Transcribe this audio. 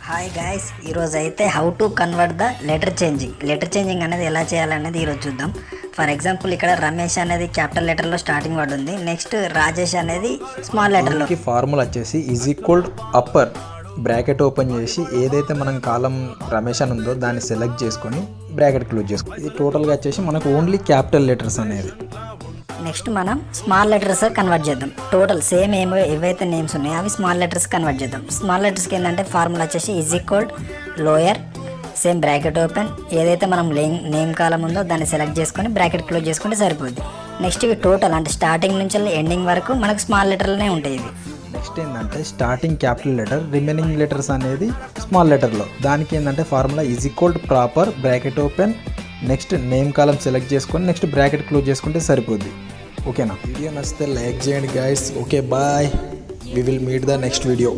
Hi guys, ఈరోజు అయితే how to convert the letter changing అనేది ఎలా చేయాలనేది ఈరోజు చూద్దాం. ఫర్ ఎగ్జాంపుల్ ఇక్కడ రమేష్ అనేది క్యాపిటల్ లెటర్లో స్టార్టింగ్ వర్డ్ ఉంది. నెక్స్ట్ రాజేష్ అనేది స్మాల్ లెటర్లో. ఫార్ములా వచ్చేసి ఈక్వల్ అప్పర్ బ్రాకెట్ ఓపెన్ చేసి ఏదైతే మనం కాలం రమేష్ అని ఉందో దాన్ని సెలెక్ట్ చేసుకొని బ్రాకెట్ క్లోజ్ చేసుకోవాలి. ఇది టోటల్గా వచ్చేసి మనకు ఓన్లీ క్యాపిటల్ లెటర్స్ అనేది. నెక్స్ట్ మనం స్మాల్ లెటర్స్ కన్వర్ట్ చేద్దాం. టోటల్ సేమ్ ఏవైతే నేమ్స్ ఉన్నాయో అవి స్మాల్ లెటర్స్ కన్వర్ట్ చేద్దాం. స్మాల్ లెటర్స్కి ఏంటంటే ఫార్ములా వచ్చేసి equal lower same bracket open, ఏదైతే మనం నేమ్ కాలం ఉందో దాన్ని సెలెక్ట్ చేసుకొని బ్రాకెట్ క్లోజ్ చేసుకుంటే సరిపోద్ది. నెక్స్ట్ ఇవి టోటల్ అంటే స్టార్టింగ్ నుంచి ఎండింగ్ వరకు మనకు స్మాల్ లెటర్లోనే ఉంటాయి ఇవి. నెక్స్ట్ ఏంటంటే starting capital letter, remaining letters అనేది స్మాల్ లెటర్లో. దానికి ఏంటంటే formula equal proper bracket open, next name column select చేసుకొని నెక్స్ట్ బ్రాకెట్ క్లోజ్ చేసుకుంటే సరిపోద్ది. ఓకేనా? వీడియో నచ్చితే లైక్ చేయండి guys. Okay bye, we will meet the next video.